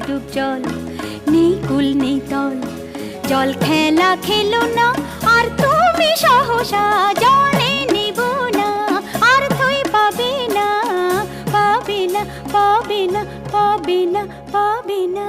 ডুব জল, নেই কুল নেই তল। জল খেলা খেলো না আর তুমি সহসা, জলে নেব না আর তুই পাবে না, পাবে না, পাবে না, পাবে না, পাবে না।